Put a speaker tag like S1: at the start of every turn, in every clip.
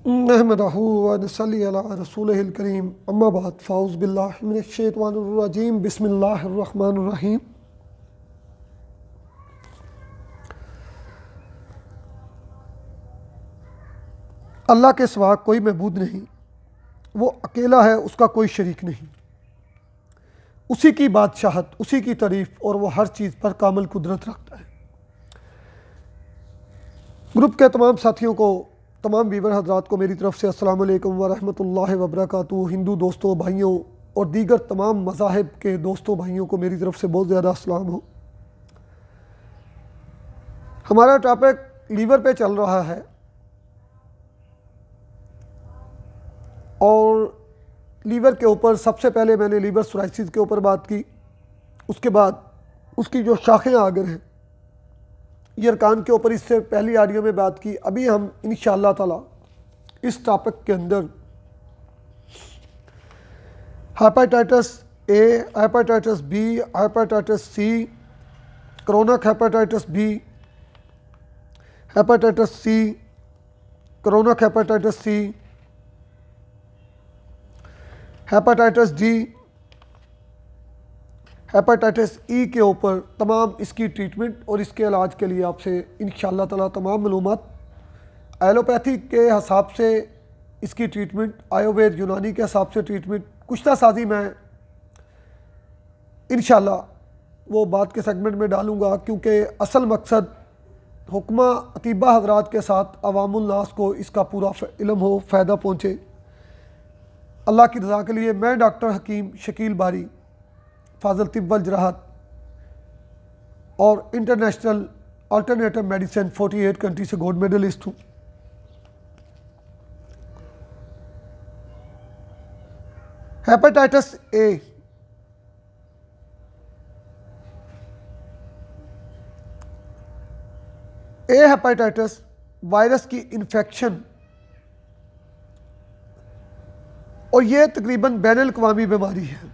S1: नहमदहू व नसल्ली अला रसूलिहिल करीम अम्मा बाद फ़ाउज़ बिल्लाहि मिनश शैतानिर रजीम बिस्मिल्लाहिर रहमानिर रहीम। अल्लाह के सिवा कोई मबूद नहीं, वो अकेला है, उसका कोई शरीक नहीं। उसी की बादशाहत, उसी की तारीफ़ और वो हर चीज़ पर कामिल कुदरत रखता है। ग्रुप के तमाम साथियों को, तमाम व्यूअर हज़रात को मेरी तरफ़ से अस्सलाम वालेकुम व रहमतुल्लाहि व बरकातुहू। हिंदू दोस्तों, भाइयों और दीगर तमाम मज़ाहिब के दोस्तों भाइयों को मेरी तरफ़ से बहुत ज़्यादा अस्सलाम हो। हमारा टॉपिक लीवर पे चल रहा है और लीवर के ऊपर सबसे पहले मैंने लीवर सोराइसिस के ऊपर बात की, उसके बाद उसकी जो शाखें आगे हैं यरकान के ऊपर इससे पहली ऑडियो में बात की। अभी हम इंशाअल्लाह ताला इस टॉपिक के अंदर hepatitis A, hepatitis B, hepatitis C, chronic hepatitis B, hepatitis C, chronic hepatitis C, hepatitis D, hepatitis E के ऊपर तमाम इसकी ट्रीटमेंट और इसके इलाज के लिए आपसे इंशाअल्लाह ताला तमाम मालूमात, एलोपैथी के हिसाब से इसकी ट्रीटमेंट, आयुर्वेद यूनानी के हिसाब से ट्रीटमेंट, कुश्ता साजी मैं इंशाअल्लाह वो बात के सेगमेंट में डालूँगा, क्योंकि असल मकसद हुक्मा अतीबा हजरात के साथ अवामुल नास को इसका पूरा इल्म हो, फ़ायदा पहुँचे। अल्लाह की रज़ा के लिए मैं डॉक्टर हकीम शकील बारी, फाज़िल तिब वल जराहत और इंटरनेशनल अल्टरनेटिव मेडिसिन 48 कंट्री से गोल्ड मेडलिस्ट हूँ। हेपेटाइटिस ए, हेपेटाइटिस वायरस की इन्फेक्शन और ये तकरीबन बैनुल अक़वामी बीमारी है।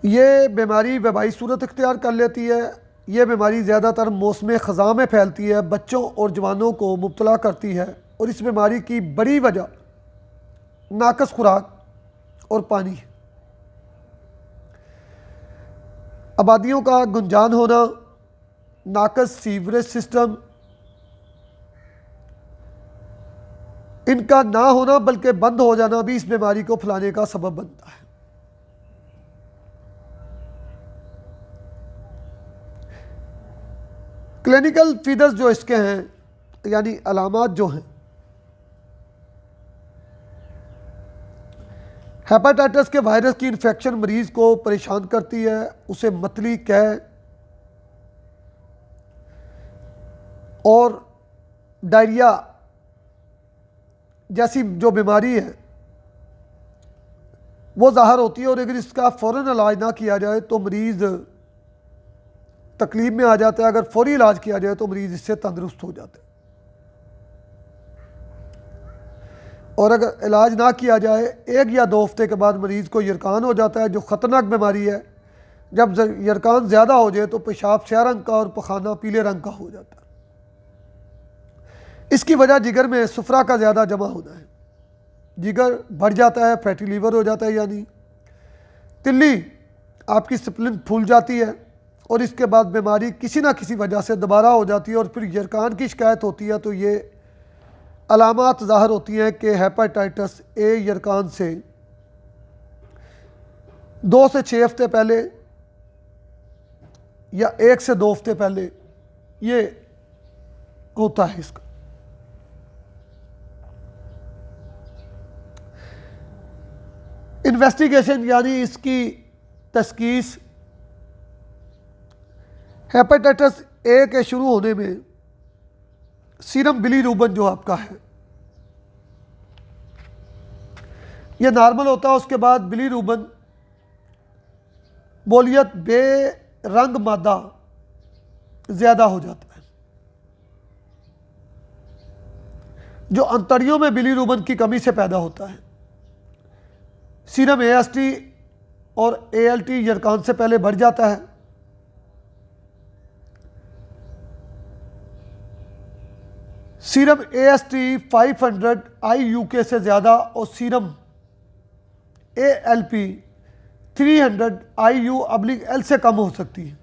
S1: ये बीमारी वबाई सूरत इख्तियार कर लेती है। ये बीमारी ज़्यादातर मौसम ख़ज़ां में फैलती है, बच्चों और जवानों को मुब्तला करती है और इस बीमारी की बड़ी वजह नाकस खुराक और पानी है। आबादियों का गुंजान होना, नाकस सीवरेज सिस्टम, इनका ना होना बल्कि बंद हो जाना भी इस बीमारी को फैलाने का सबब बनता है। क्लिनिकल फीचर्स जो इसके हैं, यानी अलामात जो हैं, हेपेटाइटिस के वायरस की इन्फेक्शन मरीज़ को परेशान करती है, उसे मतली, कै और डायरिया जैसी जो बीमारी है वो ज़ाहिर होती है। और अगर इसका फ़ौरन इलाज ना किया जाए तो मरीज़ तकलीफ में आ जाता है, अगर फौरी इलाज किया जाए तो मरीज़ इससे तंदुरुस्त हो जाता है। और अगर इलाज ना किया जाए 1 या 2 हफ्ते के बाद मरीज़ को यरकान हो जाता है, जो ख़तरनाक बीमारी है। जब यरकान ज़्यादा हो जाए तो पेशाब स्याह रंग का और पखाना पीले रंग का हो जाता है। इसकी वजह जिगर में सुफरा का ज़्यादा जमा होना है, जिगर बढ़ जाता है, फैटी लीवर हो जाता है, यानी तिल्ली आपकी स्प्लिन फूल जाती है और इसके बाद बीमारी किसी ना किसी वजह से दोबारा हो जाती है और फिर यरकान की शिकायत होती है। तो ये अलामात ज़ाहिर होती हैं कि हेपेटाइटिस ए यरकान से 2 से 6 हफ्ते पहले या 1 से 2 हफ्ते पहले ये होता है। इसका इन्वेस्टिगेशन यानी इसकी तशखीस हेपेटाइटिस ए के शुरू होने में सीरम बिलीरूबिन जो आपका है ये नॉर्मल होता है। उसके बाद बिलीरूबिन बोलियत बेरंग मादा ज़्यादा हो जाता है, जो अंतड़ियों में बिलीरूबिन की कमी से पैदा होता है। सीरम AST और ALT यरकान से पहले बढ़ जाता है। सीरम AST 500 IUK से ज़्यादा और सीरम ALP 300 IU/L से कम हो सकती है।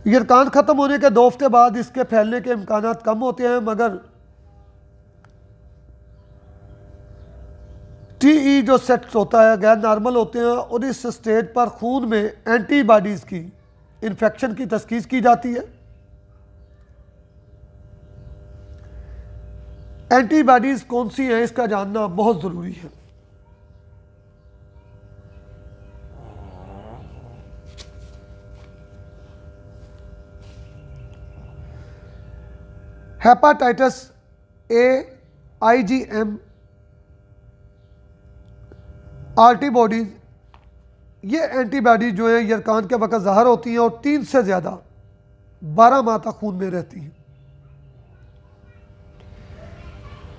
S1: यरकान ख़त्म होने के 2 हफ्ते बाद इसके फैलने के इम्कान कम होते हैं, मगर TE जो सेट्स होता है गैर नॉर्मल होते हैं और इस स्टेज पर खून में एंटीबॉडीज़ की इन्फेक्शन की तशख़ीस की जाती है। एंटीबॉडीज़ कौन सी हैं इसका जानना बहुत ज़रूरी है। हेपाटाइटिस A IgM एंटीबॉडीज़, ये एंटीबॉडीज़ जो है यरकान के वक़्त ज़ाहिर होती हैं और 3 से ज़्यादा 12 माह तक खून में रहती हैं।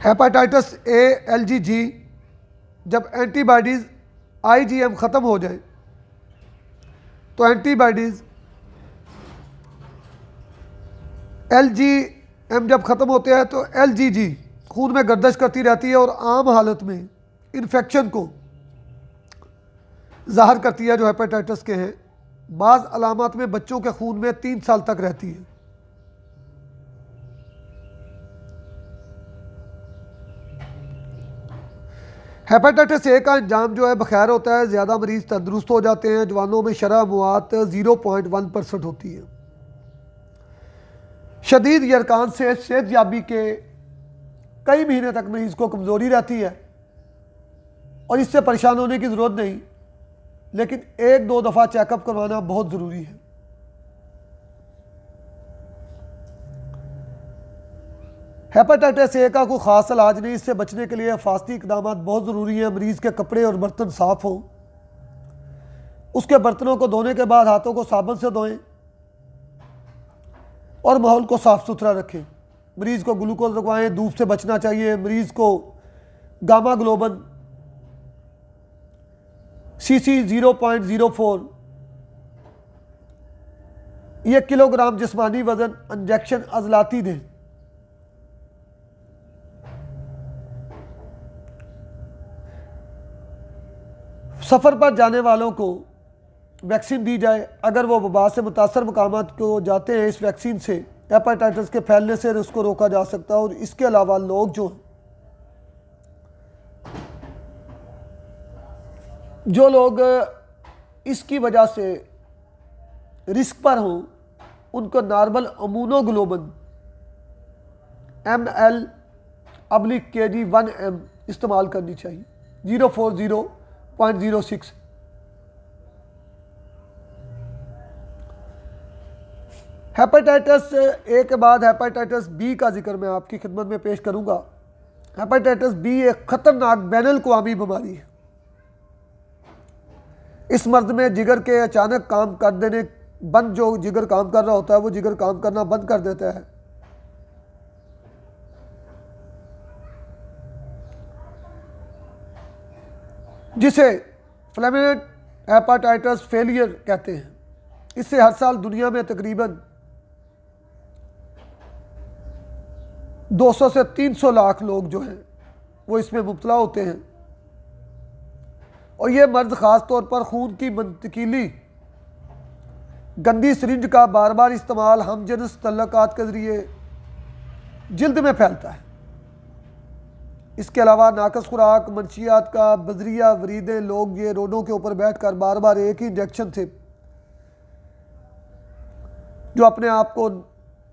S1: हेपाटाइटिस A LGG, जब एंटीबॉडीज़ IgM ख़त्म हो जाए तो एंटीबॉडीज़ LGM जब ख़त्म होते हैं तो LGG खून में गर्दिश करती रहती है और आम हालत में इन्फेक्शन को ज़ाहिर करती है जो हेपेटाइटिस के हैं। बाज़ अलामात में बच्चों के खून में 3 साल तक रहती है। हेपेटाइटिस A का अंजाम जो है बखैर होता है, ज़्यादा मरीज़ तंदुरुस्त हो जाते हैं। जवानों में शरह मौत 0.1% होती है। शदीद यरकान से सेहतयाबी के कई महीने तक मरीज़ को कमज़ोरी रहती है और इससे परेशान होने की ज़रूरत नहीं, लेकिन 1-2 दफ़ा चेकअप करवाना बहुत ज़रूरी है। हेपेटाइटिस A का कोई ख़ास इलाज नहीं, इससे बचने के लिए हिफाजती इक़दाम बहुत ज़रूरी हैं। मरीज़ के कपड़े और बर्तन साफ़ हों, उसके बर्तनों को धोने के बाद हाथों को साबुन से धोएं और माहौल को साफ़ सुथरा रखें। मरीज़ को ग्लूकोज लगवाएं, धूप से बचना चाहिए। मरीज़ को गामा ग्लोबन CC 0.04 ये किलोग्राम जिस्मानी वज़न इंजेक्शन अजलाती दें। सफ़र पर जाने वालों को वैक्सीन दी जाए। अगर वो वबा से मुतासर मकामात को जाते हैं, इस वैक्सीन से हेपेटाइटिस के फैलने से उसको रोका जा सकता है। और इसके अलावा लोग जो लोग इसकी वजह से रिस्क पर हों, उनको नॉर्मल इम्यूनोग्लोबुलिन ml/kg/1m इस्तेमाल करनी चाहिए, 040.06। हेपेटाइटिस A के बाद हेपेटाइटिस B का जिक्र मैं आपकी खिदमत में पेश करूंगा। हेपेटाइटिस B एक ख़तरनाक बैनुल-अक़वामी बीमारी है। इस मर्ज़ में जिगर के अचानक काम कर देने बंद, जो जिगर काम कर रहा होता है वो जिगर काम करना बंद कर देता है। जिसे फ्लैमिनेट हेपेटाइटिस फेलियर कहते हैं। इससे हर साल दुनिया में तकरीबन 200 से 300 लाख लोग जो हैं वो इसमें मुब्तला होते हैं। और ये मर्ज़ ख़ास तौर पर खून की मुंतकिली, गंदी सिरिंज का बार बार इस्तेमाल, हमजिनस तल्लुकात के ज़रिए जल्द में फैलता है। इसके अलावा नाकस खुराक, मंशियात का बजरिया वरीदें, लोग ये रोडों के ऊपर बैठ कर बार बार एक ही इंजेक्शन से जो अपने आप को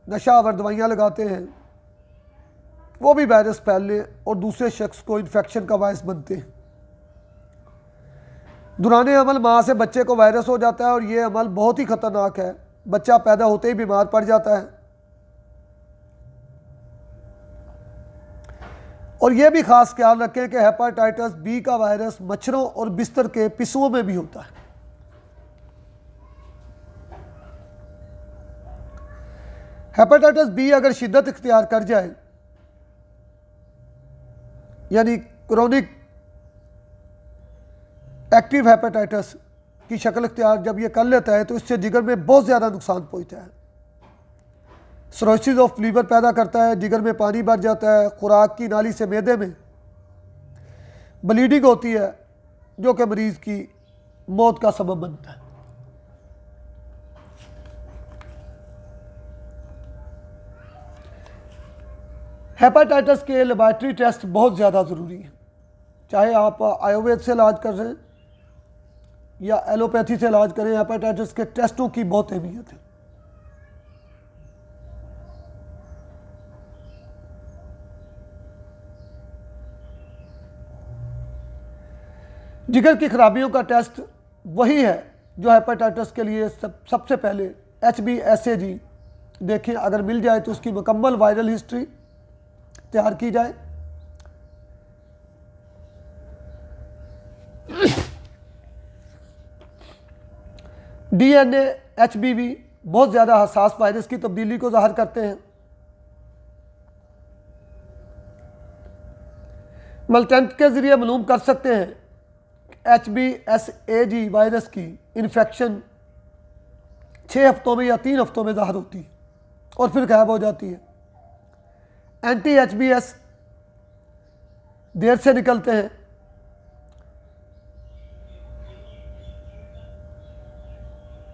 S1: नशा आवर दवाइयाँ लगाते हैं, वो भी वायरस फैलने और दूसरे शख्स को इन्फेक्शन का बायस बनते हैं। दुराने अमल माँ से बच्चे को वायरस हो जाता है और ये अमल बहुत ही ख़तरनाक है। बच्चा पैदा होते ही बीमार पड़ जाता है। और यह भी ख़ास ख्याल रखें कि हेपेटाइटिस B का वायरस मच्छरों और बिस्तर के पिस्सुओं में भी होता है। हेपेटाइटिस B अगर शिद्दत इख्तियार कर जाए, यानी क्रोनिक एक्टिव हेपेटाइटिस की शक्ल इख्तियार जब ये कर लेता है, तो इससे जिगर में बहुत ज़्यादा नुकसान पहुँचता है। सिरोसिस ऑफ लीवर पैदा करता है, जिगर में पानी भर जाता है, खुराक की नाली से मैदे में ब्लीडिंग होती है जो कि मरीज़ की मौत का सबब बनता है। हेपेटाइटिस के लेबॉरेटरी टेस्ट बहुत ज़्यादा ज़रूरी हैं, चाहे आप आयुर्वेद से इलाज कर रहे हैं या एलोपैथी से इलाज करें, हेपेटाइटिस के टेस्टों की बहुत अहमियत है। जिगर की खराबियों का टेस्ट वही है जो हेपेटाइटिस के लिए सबसे पहले HbSAg देखें, अगर मिल जाए तो उसकी मुकम्मल वायरल हिस्ट्री तैयार की जाए। DNA HBV बहुत ज़्यादा हसास वायरस की तब्दीली को ज़ाहिर करते हैं। मल्टेंट के ज़रिए मालूम कर सकते हैं HbSAg वायरस की इन्फेक्शन 6 हफ्तों में या 3 हफ्तों में ज़ाहिर होती है और फिर गायब हो जाती है। anti-HbS देर से निकलते हैं।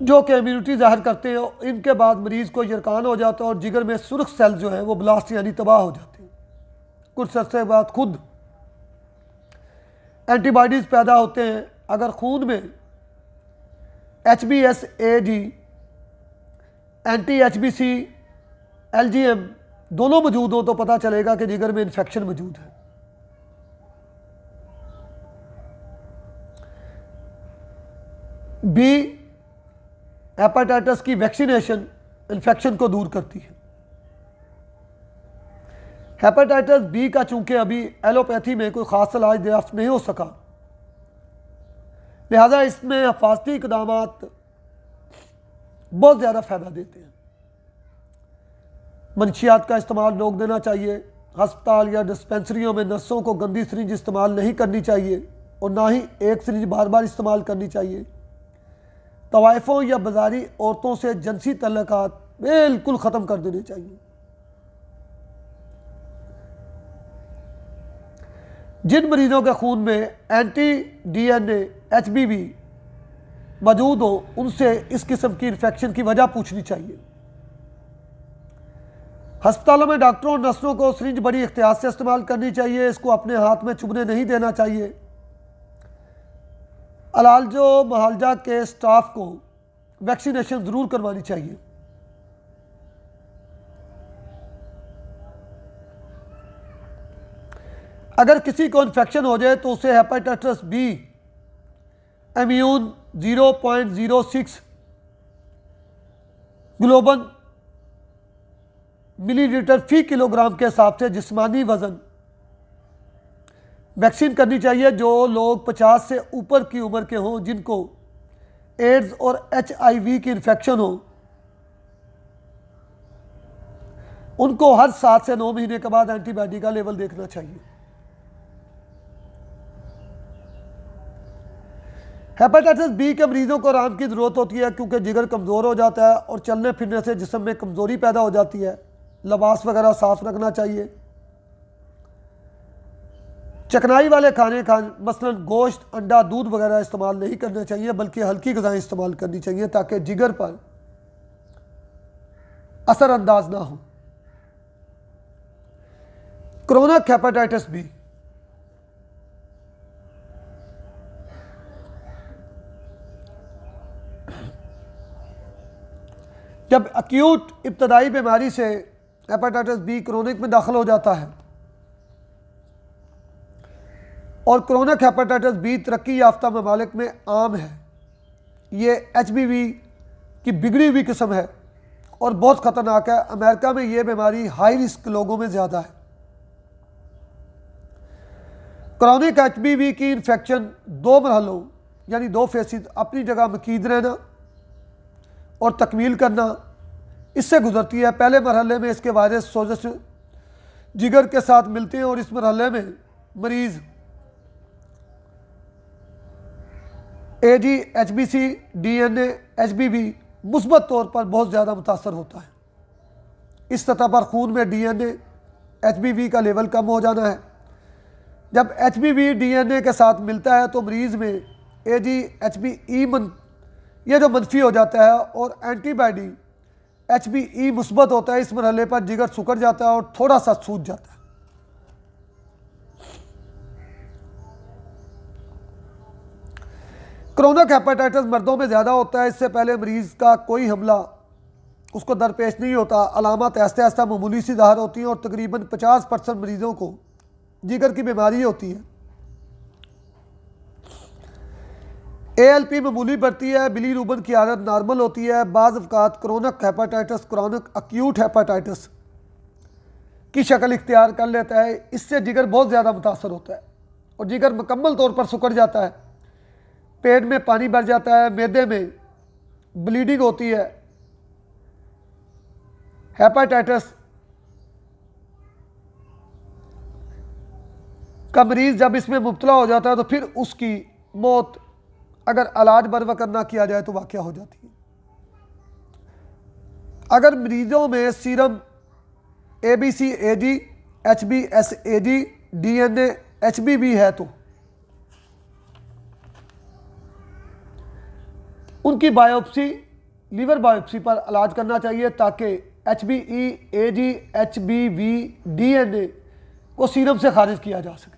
S1: जो कि इम्यूनिटी ज़ाहिर करते हैं, इनके बाद मरीज़ को यरकान हो जाता है और जिगर में सुर्ख सेल जो हैं वो ब्लास्ट यानी तबाह हो जाते हैं। कुछ अर्से बाद खुद एंटीबॉडीज़ पैदा होते हैं। अगर खून में HbSAg, anti-HbC, LGM दोनों मौजूद हो तो पता चलेगा कि जिगर में इन्फेक्शन मौजूद है। बी, हेपेटाइटिस की वैक्सीनेशन इन्फेक्शन को दूर करती है। हेपेटाइटिस बी का चूंकि अभी एलोपैथी में कोई ख़ास इलाज दरियाफ्त नहीं हो सका, लिहाजा इसमें हिफाजती इक़दामात बहुत ज़्यादा फ़ायदा देते हैं। मंशियात का इस्तेमाल रोक देना चाहिए। हस्पताल या डिस्पेंसरियों में नर्सों को गंदी सिरिंज इस्तेमाल नहीं करनी चाहिए और ना ही एक सिरिंज बार बार इस्तेमाल करनी चाहिए। तवाइफ़ों या बाज़ारी औरतों से जिनसी तल्लुकात बिल्कुल ख़त्म कर देने चाहिए। जिन मरीज़ों के खून में anti-DNA HBV मौजूद हो, उनसे इस किस्म की इन्फेक्शन की वजह पूछनी चाहिए। हस्पतालों में डॉक्टरों और नर्सों को सिरिंज बड़ी एहतियात से इस्तेमाल करनी चाहिए। इसको अपने हाथ में चुभने नहीं देना चाहिए। अलाजो मुआलजा के स्टाफ को वैक्सीनेशन ज़रूर करवानी चाहिए। अगर किसी को इन्फेक्शन हो जाए तो उसे hepatitis B immune 0.06 globulin millilitre फी किलोग्राम के हिसाब से जिस्मानी वज़न वैक्सीन करनी चाहिए। जो लोग 50 से ऊपर की उम्र के हों, जिनको एड्स और HIV की इन्फेक्शन हो, उनको हर 7 से 9 महीने के बाद एंटीबॉडी का लेवल देखना चाहिए। हेपेटाइटिस बी के मरीजों को आराम की ज़रूरत होती है क्योंकि जिगर कमज़ोर हो जाता है और चलने फिरने से जिस्म में कमज़ोरी पैदा हो जाती है। लिबास वगैरह साफ़ रखना चाहिए। चिकनाई वाले खाने मसलन गोश्त, अंडा, दूध वगैरह इस्तेमाल नहीं करना चाहिए, बल्कि हल्की ग़िज़ाएँ इस्तेमाल करनी चाहिए ताकि जिगर पर असरअंदाज ना हो। क्रोनिक हेपेटाइटिस बी जब एक्यूट इब्तदाई बीमारी से हेपेटाइटिस बी क्रोनिक में दाखिल हो जाता है और क्रोनिक हेपेटाइटिस बी तरक्की याफ्ता ममालिक में आम है। ये HBV की बिगड़ी हुई किस्म है और बहुत ख़तरनाक है। अमेरिका में ये बीमारी हाई रिस्क लोगों में ज़्यादा है। क्रोनिक HBV की इन्फेक्शन 2 मरहलों यानी 2 फेसेस अपनी जगह मकीद रहना और तकमील करना इससे गुजरती है। पहले मरहले में इसके वायरस सोजश जिगर के साथ मिलते हैं और इस मरहले में मरीज़ AG, HbC, DNA, HBV मुस्बत तौर पर बहुत ज़्यादा मुतासर होता है। इस सतह पर खून में DNA HBV का लेवल कम हो जाना है। जब HBV DNA के साथ मिलता है तो मरीज़ में AG-HBE ये जो मनफी हो जाता है और एंटीबॉडी HBE मुस्बत होता है। इस मरहले पर जिगर सुकड़ जाता है और थोड़ा सा सूज जाता है। क्रोनिक हेपेटाइटिस मर्दों में ज़्यादा होता है। इससे पहले मरीज़ का कोई हमला उसको दरपेश नहीं होता। अलामत आहिस्ता आहिस्ता मामूली सी ज़ाहिर होती हैं और तकरीबन 50% मरीज़ों को जिगर की बीमारी होती है। ALP मामूली बढ़ती है। बिलीरुबिन की हालत नॉर्मल होती है। बाज़ अवकात chronic hepatitis chronic acute hepatitis की शक्ल इख्तियार कर लेता है। इससे जिगर बहुत ज़्यादा मुतासर होता है और जिगर मुकम्मल तौर पर सुकड़ जाता है। पेट में पानी भर जाता है, मैदे में ब्लीडिंग होती है। हेपेटाइटिस का मरीज़ जब इसमें मुब्तला हो जाता है तो फिर उसकी मौत अगर इलाज बर वक्त ना किया जाए तो वाक़या हो जाती है। अगर मरीज़ों में serum ABCAG HBsAg DNA HBV है तो उनकी बायोप्सी लीवर बायोप्सी पर इलाज करना चाहिए ताकि HBE AG HBV DNA को सीरम से खारिज किया जा सके।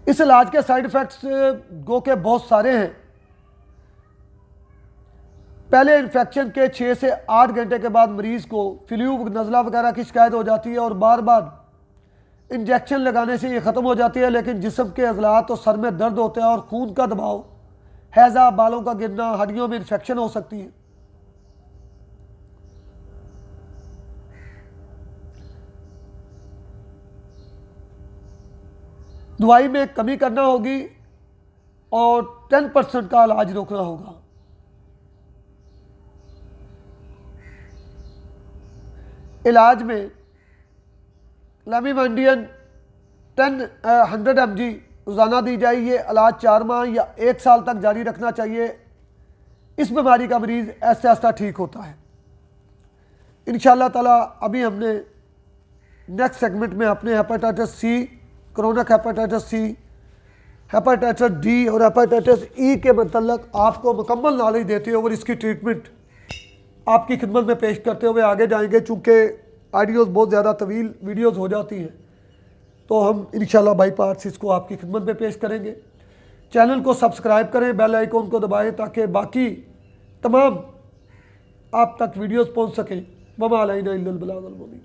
S1: इस इलाज के साइड इफ़ेक्ट्स गो के बहुत सारे हैं। पहले इन्फेक्शन के 6 से 8 घंटे के बाद मरीज़ को फ्लू नज़ला वगैरह की शिकायत हो जाती है और बार बार इंजेक्शन लगाने से ये ख़त्म हो जाती है। लेकिन जिस्म के अज़लात और सर में दर्द होता है और खून का दबाव, हैज़ा, बालों का गिरना, हड्डियों में इन्फेक्शन हो सकती है। दवाई में कमी करना होगी और 10% का इलाज रोकना होगा। इलाज में लैमिवांडियन 100 mg रोज़ाना दी जाए। ये इलाज 4 माह या 1 साल तक जारी रखना चाहिए। इस बीमारी का मरीज़ ऐसे आहिस्ता ठीक होता है इंशाअल्लाह ताला। अभी हमने नेक्स्ट सेगमेंट में अपने hepatitis C, chronic hepatitis C, hepatitis D और हेपेटाइटिस ई के मतलब आपको मुकम्मल नॉलेज देते हुए और इसकी ट्रीटमेंट आपकी खिदमत में पेश करते हुए आगे जाएंगे। चूँकि ऑडियोज़ बहुत ज़्यादा तवील वीडियोज़ हो जाती हैं तो हम इंशाल्लाह बाई पार्ट्स इसको आपकी खिदमत में पेश करेंगे। चैनल को सब्सक्राइब करें, बेल आइकॉन को दबाएं ताकि बाकी तमाम आप तक वीडियोज़ पहुँच सकें। वमा अलैना इल्लल बलागुल मुबीन।